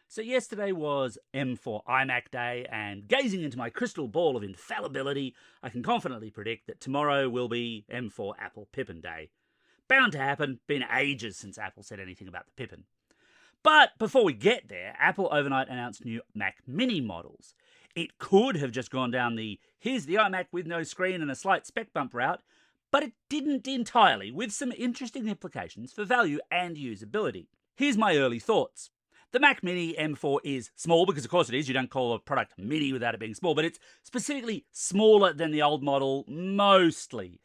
So yesterday was M4 iMac Day, and gazing into my crystal ball of infallibility, I can confidently predict that tomorrow will be M4 Apple Pippin Day. Bound to happen, been ages since Apple said anything about the Pippin. But before we get there, Apple overnight announced new Mac Mini models. It could have just gone down the here's the iMac with no screen and a slight spec bump route, but it didn't entirely, with some interesting implications for value and usability. Here's my early thoughts. The Mac Mini M4 is small because, of course, it is. You don't call a product mini without it being small, but it's specifically smaller than the old model, mostly.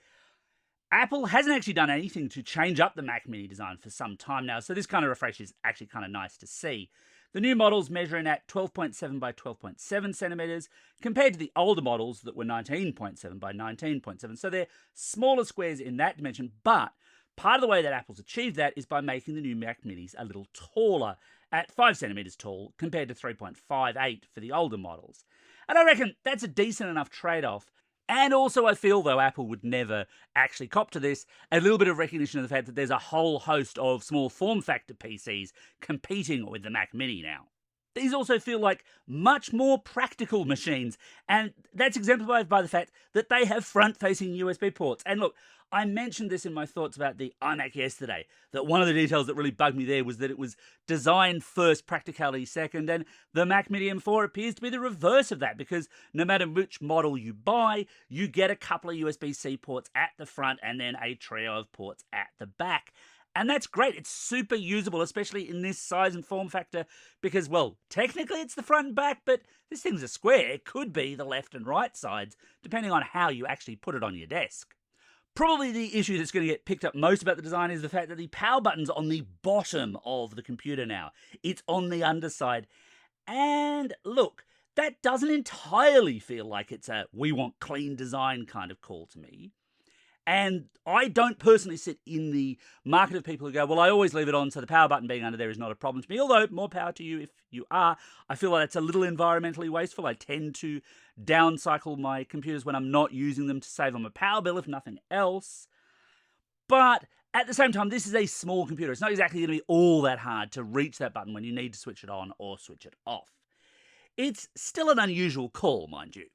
Apple hasn't actually done anything to change up the Mac Mini design for some time now, so this kind of refresh is actually kind of nice to see. The new models measuring at 12.7 by 12.7 centimeters, compared to the older models that were 19.7 by 19.7. So they're smaller squares in that dimension, but part of the way that Apple's achieved that is by making the new Mac Minis a little taller, at 5 centimeters tall, compared to 3.58 for the older models. And I reckon that's a decent enough trade-off. And also I feel, though Apple would never actually cop to this, a little bit of recognition of the fact that there's a whole host of small form factor PCs competing with the Mac Mini now. These also feel like much more practical machines, and that's exemplified by the fact that they have front-facing USB ports. And look, I mentioned this in my thoughts about the iMac yesterday, that one of the details that really bugged me there was that it was design first, practicality second, and the Mac Mini M4 appears to be the reverse of that, because no matter which model you buy, you get a couple of USB-C ports at the front and then a trio of ports at the back. And that's great. It's super usable, especially in this size and form factor, because, well, technically it's the front and back, but this thing's a square. It could be the left and right sides, depending on how you actually put it on your desk. Probably the issue that's going to get picked up most about the design is the fact that the power button's on the bottom of the computer now. It's on the underside. And look, that doesn't entirely feel like it's a we want clean design kind of call to me. And I don't personally sit in the market of people who go, well, I always leave it on, so the power button being under there is not a problem to me. Although, more power to you if you are. I feel like it's a little environmentally wasteful. I tend to downcycle my computers when I'm not using them to save on my power bill, if nothing else. But at the same time, this is a small computer. It's not exactly going to be all that hard to reach that button when you need to switch it on or switch it off. It's still an unusual call, mind you.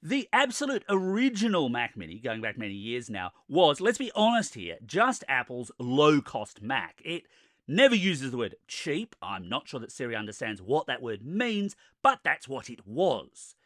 The absolute original Mac Mini, going back many years now, was, let's be honest here, just Apple's low-cost Mac. It never uses the word cheap. I'm not sure that Siri understands what that word means, but that's what it was.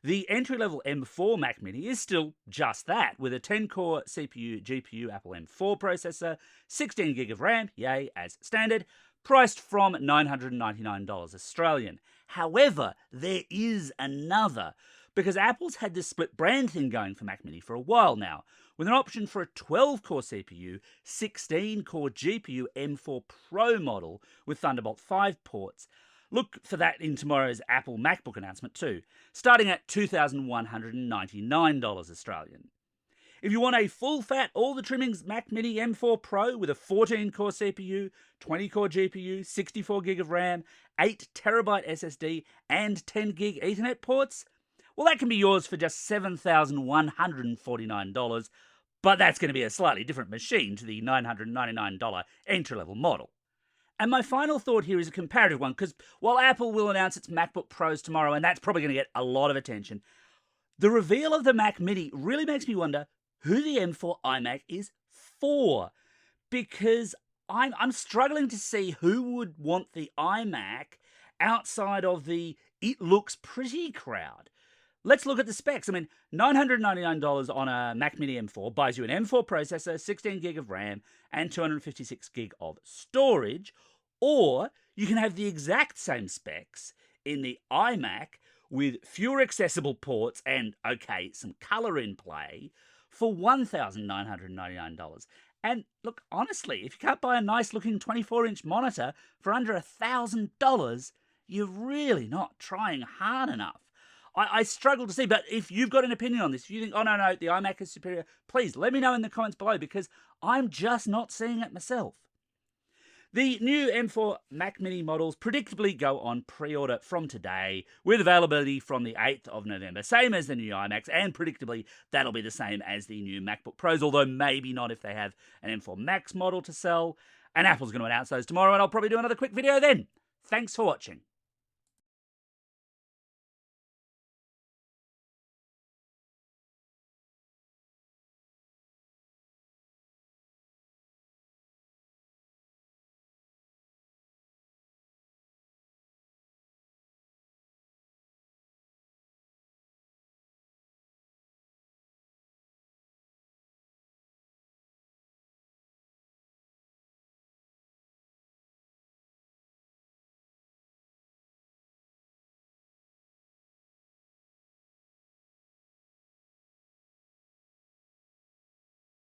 The entry-level M4 Mac Mini is still just that, with a 10-core CPU, GPU Apple M4 processor, 16 gig of RAM, yay, as standard, priced from $999 Australian. However, there is another, because Apple's had this split brand thing going for Mac Mini for a while now, with an option for a 12-core CPU, 16-core GPU M4 Pro model with Thunderbolt 5 ports. Look for that in tomorrow's Apple MacBook announcement too, starting at $2,199 Australian. If you want a full-fat, all the trimmings Mac Mini M4 Pro with a 14-core CPU, 20-core GPU, 64 gig of RAM, 8TB SSD, and 10 gig Ethernet ports, well, that can be yours for just $7,149, but that's going to be a slightly different machine to the $999 entry-level model. And my final thought here is a comparative one, because while Apple will announce its MacBook Pros tomorrow, and that's probably going to get a lot of attention, the reveal of the Mac Mini really makes me wonder who the M4 iMac is for, because I'm struggling to see who would want the iMac outside of the it looks pretty crowd. Let's look at the specs. I mean, $999 on a Mac Mini M4 buys you an M4 processor, 16 gig of RAM, and 256 gig of storage. Or you can have the exact same specs in the iMac with fewer accessible ports and, okay, some color in play for $1,999. And look, honestly, if you can't buy a nice-looking 24-inch monitor for under $1,000, you're really not trying hard enough. I struggle to see, but if you've got an opinion on this, if you think, oh, no, the iMac is superior, please let me know in the comments below, because I'm just not seeing it myself. The new M4 Mac Mini models predictably go on pre-order from today, with availability from the 8th of November, same as the new iMacs, and predictably that'll be the same as the new MacBook Pros, although maybe not if they have an M4 Max model to sell, and Apple's going to announce those tomorrow, and I'll probably do another quick video then. Thanks for watching.